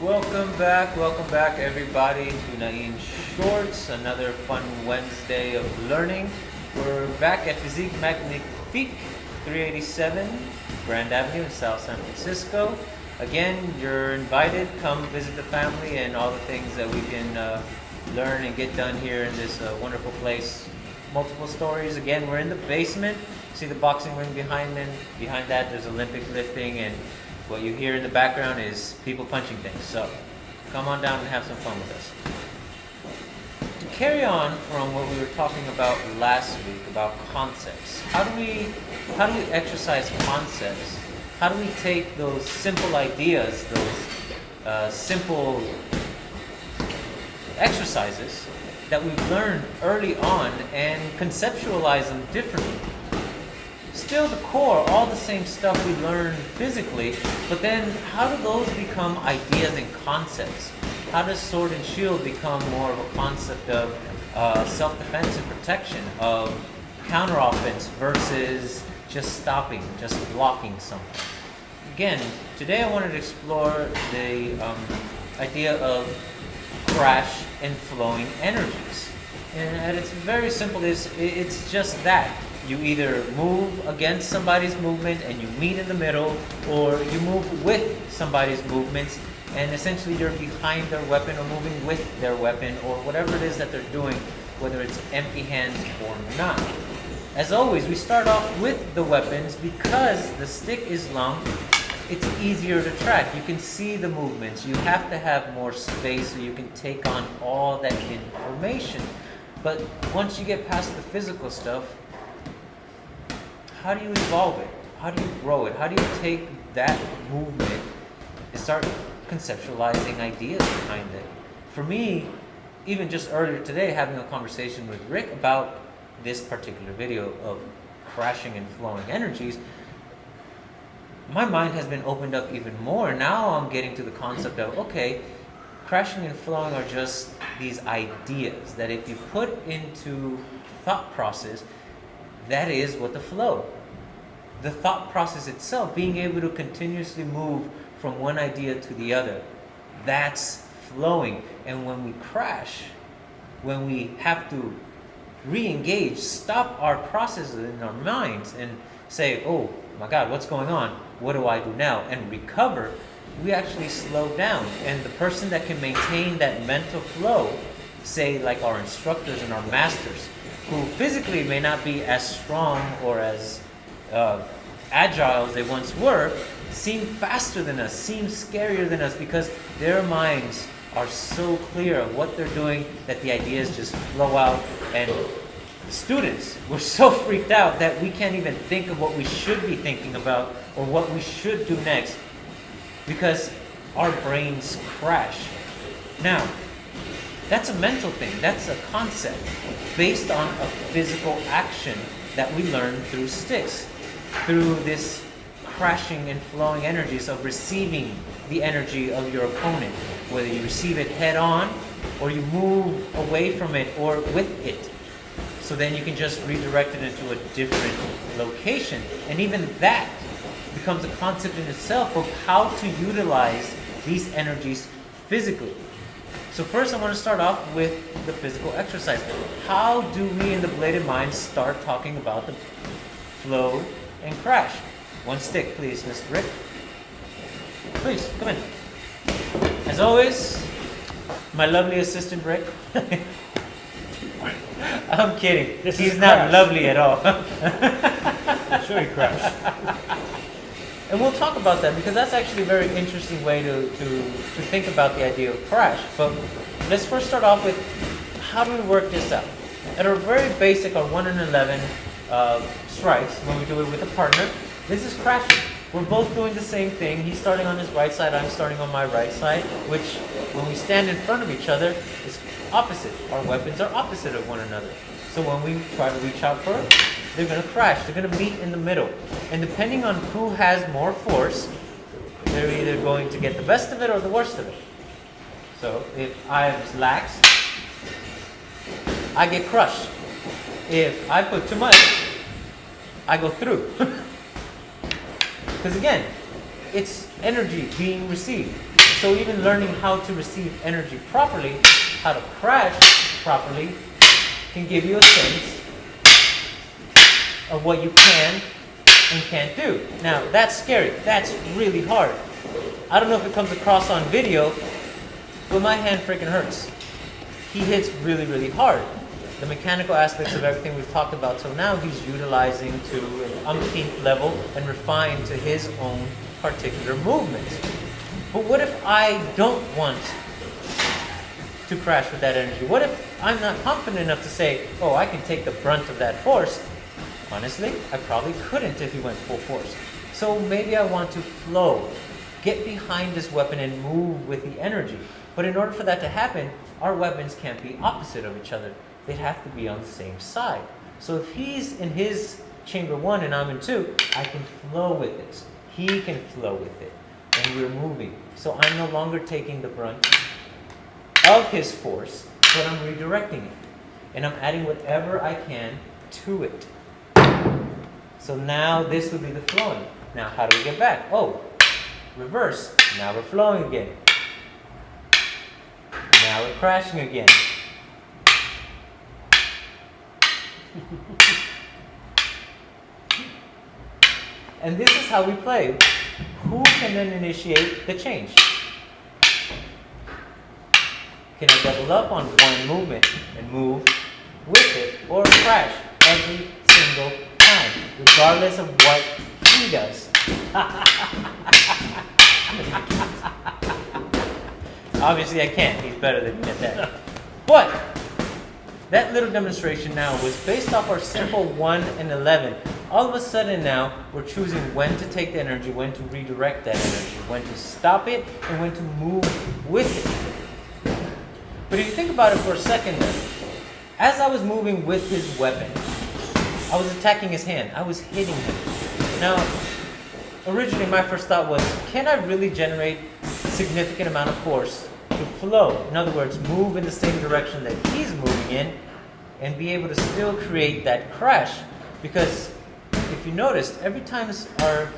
Welcome back everybody to Nain Shorts, another fun Wednesday of learning. We're back at Physique Magnifique 387 Grand Avenue in South San Francisco. Again, you're invited, come visit the family and all the things that we can learn and get done here in this wonderful place. Multiple stories. Again, we're in the basement. See the boxing ring behind that there's Olympic lifting, and what you hear in the background is people punching things. So come on down and have some fun with us. To carry on from what we were talking about last week about concepts, how do we exercise concepts? How do we take those simple ideas, those simple exercises that we've learned early on and conceptualize them differently? Still the core, all the same stuff we learn physically, but then how do those become ideas and concepts? How does sword and shield become more of a concept of self-defense and protection, of counter-offense versus just stopping, just blocking something? Again, today I wanted to explore the idea of crash and flowing energies. And at its very simple, it's just that. You either move against somebody's movement and you meet in the middle, or you move with somebody's movements and essentially you're behind their weapon or moving with their weapon or whatever it is that they're doing, whether it's empty hands or not. As always, we start off with the weapons because the stick is long. It's easier to track. You can see the movements. You have to have more space so you can take on all that information. But once you get past the physical stuff, how do you evolve it? How do you grow it? How do you take that movement and start conceptualizing ideas behind it? For me, even just earlier today, having a conversation with Rick about this particular video of crashing and flowing energies, my mind has been opened up even more. Now I'm getting to the concept of, okay, crashing and flowing are just these ideas that if you put into thought process, that is what the flow. The thought process itself, being able to continuously move from one idea to the other, that's flowing. And when we crash, when we have to re-engage, stop our processes in our minds and say, oh my God, what's going on? What do I do now? And recover, we actually slow down. And the person that can maintain that mental flow, say like our instructors and our masters, who physically may not be as strong or as agile as they once were, seem faster than us, seem scarier than us because their minds are so clear of what they're doing that the ideas just flow out. And students, we're so freaked out that we can't even think of what we should be thinking about or what we should do next because our brains crash. Now, that's a mental thing. That's a concept based on a physical action that we learn through sticks, through this crashing and flowing energies of receiving the energy of your opponent, whether you receive it head on or you move away from it or with it. So then you can just redirect it into a different location. And even that becomes a concept in itself of how to utilize these energies physically. So first I want to start off with the physical exercise. How do we in the Bladed Mind start talking about the flow and crash? One stick, please, Mr. Rick. Please, come in. As always, my lovely assistant, Rick. I'm kidding. He's not lovely at all. I'll show you crash. And we'll talk about that because that's actually a very interesting way to think about the idea of crash. But let's first start off with how do we work this out? At our very basic, our 1 in 11 strikes, when we do it with a partner, this is crashing. We're both doing the same thing. He's starting on his right side, I'm starting on my right side, which when we stand in front of each other is opposite. Our weapons are opposite of one another. So when we try to reach out for it, they're going to crash. They're going to meet in the middle. And depending on who has more force, they're either going to get the best of it or the worst of it. So if I was lax, I get crushed. If I put too much, I go through. Because again, it's energy being received. So even learning how to receive energy properly, how to crash properly, can give you a sense of what you can and can't do. Now, that's scary. That's really hard. I don't know if it comes across on video, but my hand freaking hurts. He hits really, really hard. The mechanical aspects of everything we've talked about till now, he's utilizing to an umpteenth level and refined to his own particular movements. But what if I don't want to crash with that energy? What if I'm not confident enough to say, oh, I can take the brunt of that force? Honestly, I probably couldn't if he went full force. So maybe I want to flow, get behind this weapon and move with the energy. But in order for that to happen, our weapons can't be opposite of each other. They'd have to be on the same side. So if he's in his chamber 1 and I'm in 2, I can flow with it. He can flow with it. And we're moving. So I'm no longer taking the brunt of his force, but I'm redirecting it. And I'm adding whatever I can to it. So now this would be the flowing. Now how do we get back? Oh, reverse. Now we're flowing again. Now we're crashing again. And this is how we play. Who can then initiate the change? Can I double up on one movement and move with it, or crash every single time, regardless of what he does? Obviously I can't. He's better than me at that. But that little demonstration now was based off our simple 1 and 11. All of a sudden now, we're choosing when to take the energy, when to redirect that energy, when to stop it, and when to move with it. But if you think about it for a second then, as I was moving with his weapon, I was attacking his hand. I was hitting him. Now, originally my first thought was, can I really generate a significant amount of force to flow? In other words, move in the same direction that he's moving in and be able to still create that crash? Because if you noticed, every time our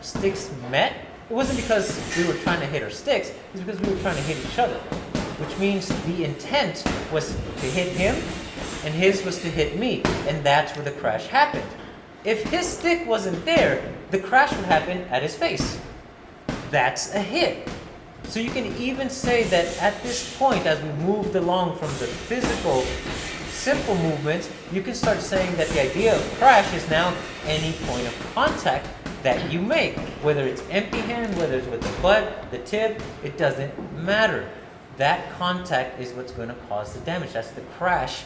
sticks met, it wasn't because we were trying to hit our sticks, it was because we were trying to hit each other. Which means the intent was to hit him and his was to hit me. And that's where the crash happened. If his stick wasn't there, the crash would happen at his face. That's a hit. So you can even say that at this point, as we moved along from the physical, simple movements, you can start saying that the idea of crash is now any point of contact that you make. Whether it's empty hand, whether it's with the butt, the tip, it doesn't matter. That contact is what's going to cause the damage. That's the crash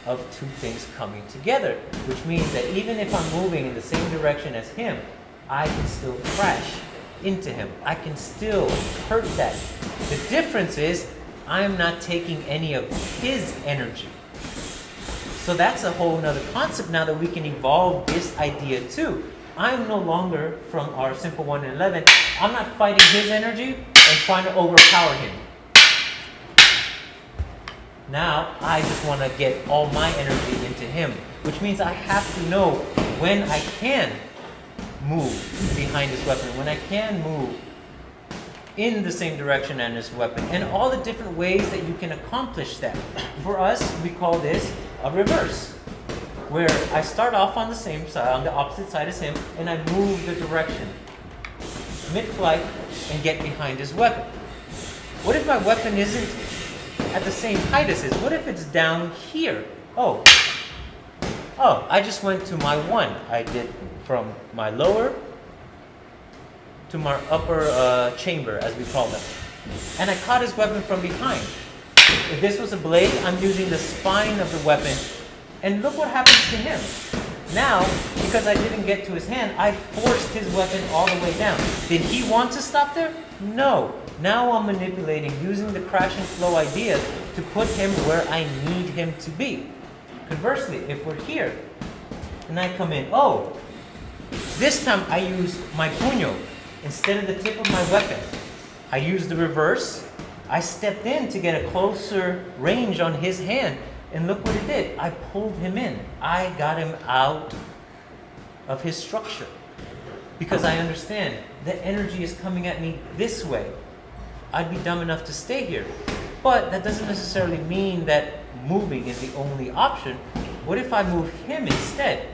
of two things coming together. Which means that even if I'm moving in the same direction as him, I can still crash into him. I can still hurt that. The difference is I'm not taking any of his energy. So that's a whole nother concept now that we can evolve this idea too. I'm no longer, from our simple 1 and 11, I'm not fighting his energy and trying to overpower him. Now I just want to get all my energy into him, which means I have to know when I can move behind his weapon, when I can move in the same direction as his weapon, and all the different ways that you can accomplish that. For us, we call this a reverse, where I start off on the same side, on the opposite side as him, and I move the direction mid-flight and get behind his weapon. What if my weapon isn't at the same height as his? What if it's down here? Oh, I just went to my 1. I did from my lower to my upper chamber, as we call them. And I caught his weapon from behind. If this was a blade, I'm using the spine of the weapon. And look what happens to him. Now, because I didn't get to his hand, I forced his weapon all the way down. Did he want to stop there? No. Now I'm manipulating, using the crash and flow idea to put him where I need him to be. Conversely, if we're here, and I come in, this time I use my puño instead of the tip of my weapon. I used the reverse. I stepped in to get a closer range on his hand. And look what it did. I pulled him in. I got him out of his structure. Because I understand the energy is coming at me this way. I'd be dumb enough to stay here. But that doesn't necessarily mean that moving is the only option. What if I move him instead?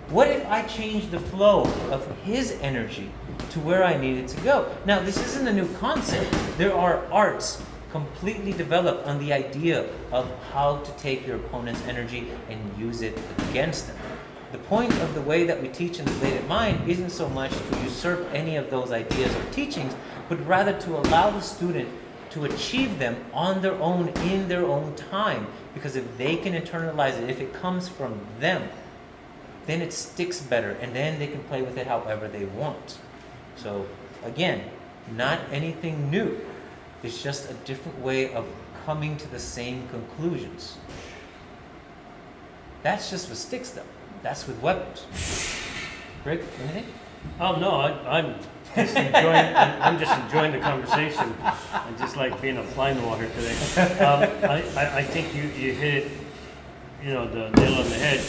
What if I change the flow of his energy to where I need it to go? Now, this isn't a new concept. There are arts completely developed on the idea of how to take your opponent's energy and use it against them. The point of the way that we teach in the Bladed Mind isn't so much to usurp any of those ideas or teachings, but rather to allow the student to achieve them on their own, in their own time. Because if they can internalize it, if it comes from them, then it sticks better, and then they can play with it however they want. So, again, not anything new. It's just a different way of coming to the same conclusions. That's just with sticks, though. That's with weapons. Rick, anything? Oh no, I'm just enjoying. I'm just enjoying the conversation. I just like being a fly in the water today. I think you hit it, the nail on the head.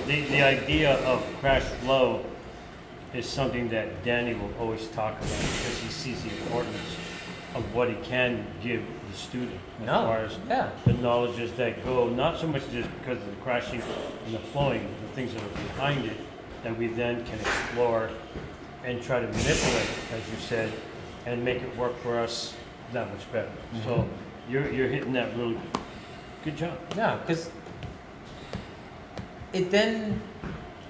The idea of crash flow is something that Danny will always talk about because he sees the importance of what he can give the student as far as the knowledges that go, not so much just because of the crashing and the flowing, the things that are behind it, that we then can explore and try to manipulate, as you said, and make it work for us that much better. Mm-hmm. So you're hitting that really good job. Yeah, because it then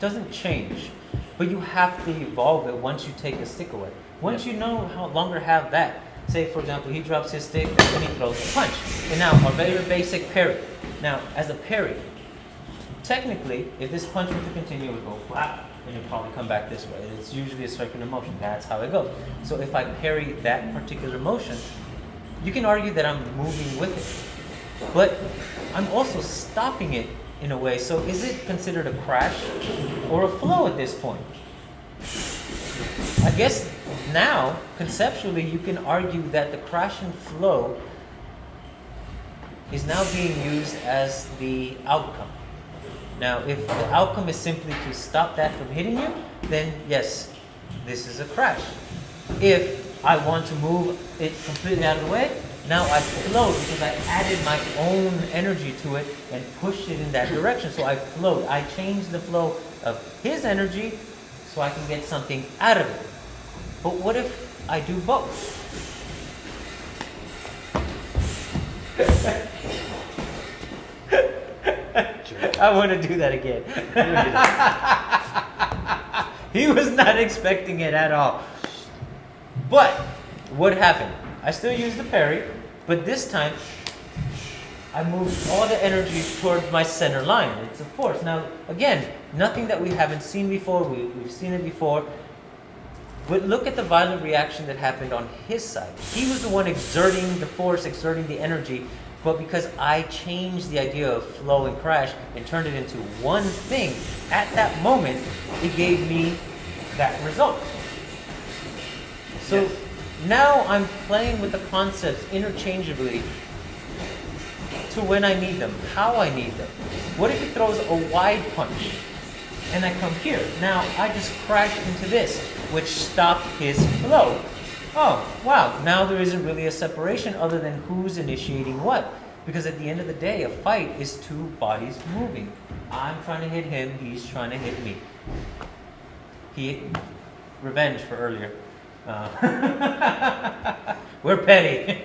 doesn't change, but you have to evolve it once you take the stick away. Once you no longer have that, say for example, he drops his stick and he throws a punch. And now our very basic parry. Now, as a parry, technically, if this punch were to continue, it would go flat, and it'll probably come back this way. It's usually a circular motion. That's how it goes. So if I parry that particular motion, you can argue that I'm moving with it, but I'm also stopping it in a way. So is it considered a crash or a flow at this point? I guess now, conceptually, you can argue that the crash and flow is now being used as the outcome. Now, if the outcome is simply to stop that from hitting you, then yes, this is a crash. If I want to move it completely out of the way, now I flowed because I added my own energy to it and pushed it in that direction. So I flowed. I changed the flow of his energy so I can get something out of it. But what if I do both? I want to do that again. He was not expecting it at all. But what happened? I still used the parry, but this time I moved all the energy towards my center line. It's a force. Now, again, nothing that we haven't seen before. We've seen it before. But look at the violent reaction that happened on his side. He was the one exerting the force, exerting the energy. But because I changed the idea of flow and crash and turned it into one thing, at that moment, it gave me that result. So now I'm playing with the concepts interchangeably to when I need them, how I need them. What if he throws a wide punch and I come here? Now I just crashed into this, which stopped his flow. Oh, wow, now there isn't really a separation other than who's initiating what. Because at the end of the day, a fight is two bodies moving. I'm trying to hit him, he's trying to hit me. Revenge for earlier. We're petty.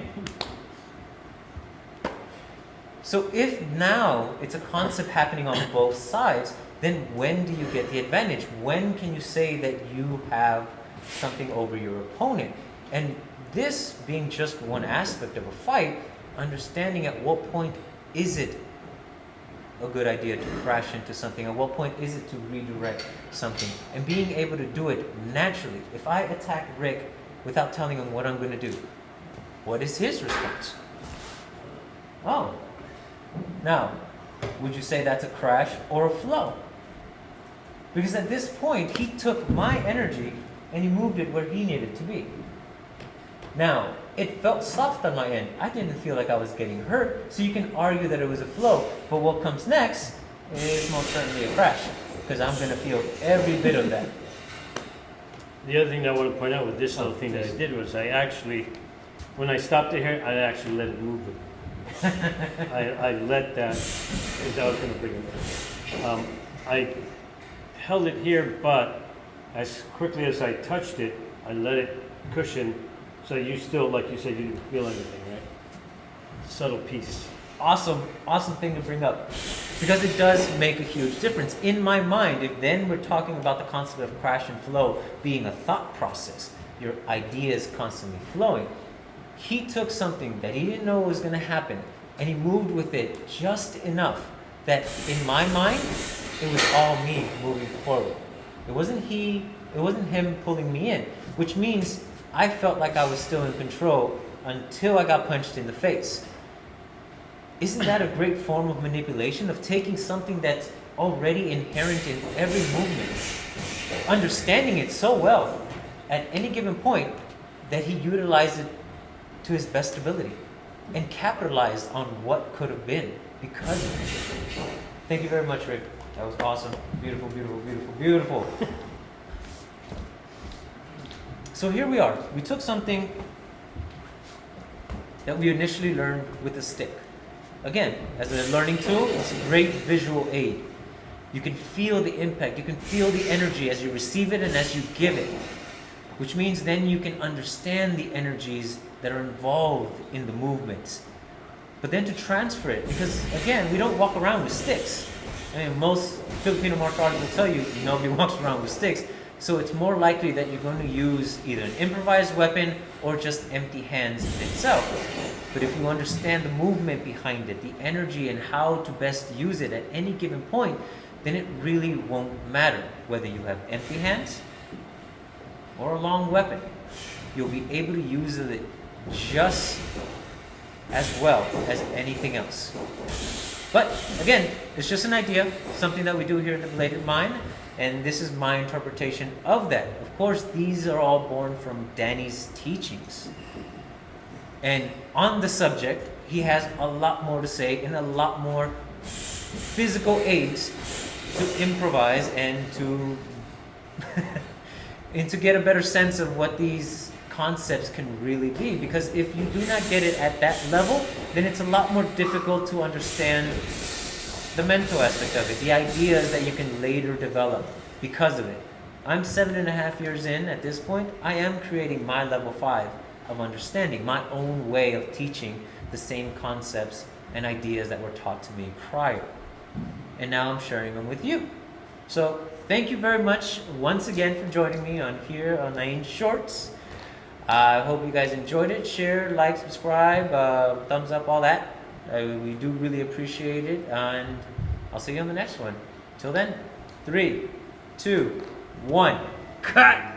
So if now it's a concept happening on both sides, then when do you get the advantage? When can you say that you have something over your opponent? And this being just one aspect of a fight, understanding at what point is it a good idea to crash into something, at what point is it to redirect something, and being able to do it naturally. If I attack Rick without telling him what I'm going to do, what is his response? Oh. Now, would you say that's a crash or a flow? Because at this point, he took my energy and he moved it where he needed to be. Now, it felt soft on my end. I didn't feel like I was getting hurt, so you can argue that it was a flow. But what comes next is most certainly a crash, because I'm going to feel every bit of that. The other thing that I want to point out with this little thing that I did was I actually when I stopped it here, I actually let it move. I let that. I was going to bring it up. I held it here, but as quickly as I touched it, I let it cushion. So you still, like you said, you didn't feel anything, right? Subtle piece. Awesome thing to bring up, because it does make a huge difference in my mind. If then we're talking about the concept of crash and flow being a thought process, your ideas constantly flowing. He took something that he didn't know was going to happen, and he moved with it just enough that in my mind, it was all me moving forward. It wasn't him pulling me in, which means I felt like I was still in control until I got punched in the face. Isn't that a great form of manipulation, of taking something that's already inherent in every movement, understanding it so well at any given point that he utilized it to his best ability and capitalized on what could have been because of it. Thank you very much, Rick. That was awesome. Beautiful, beautiful, beautiful, beautiful. So here we are. We took something that we initially learned with a stick. Again, as a learning tool, it's a great visual aid. You can feel the impact, you can feel the energy as you receive it and as you give it, which means then you can understand the energies that are involved in the movements. But then to transfer it, because again, we don't walk around with sticks. I mean, most Filipino martial artists will tell you nobody walks around with sticks. So it's more likely that you're going to use either an improvised weapon or just empty hands in itself. But if you understand the movement behind it, the energy and how to best use it at any given point, then it really won't matter whether you have empty hands or a long weapon. You'll be able to use it just as well as anything else. But again, it's just an idea, something that we do here in the Belated Mind. And this is my interpretation of that. Of course, these are all born from Danny's teachings. And on the subject, he has a lot more to say and a lot more physical aids to improvise and to and to get a better sense of what these concepts can really be. Because if you do not get it at that level, then it's a lot more difficult to understand the mental aspect of it, the ideas that you can later develop because of it. I'm 7.5 years in at this point. I am creating my level 5 of understanding, my own way of teaching the same concepts and ideas that were taught to me prior. And now I'm sharing them with you. So thank you very much once again for joining me on here on Nain Shorts. I hope you guys enjoyed it. Share, like, subscribe, thumbs up, all that. We do really appreciate it, and I'll see you on the next one. Till then, 3, 2, 1, cut!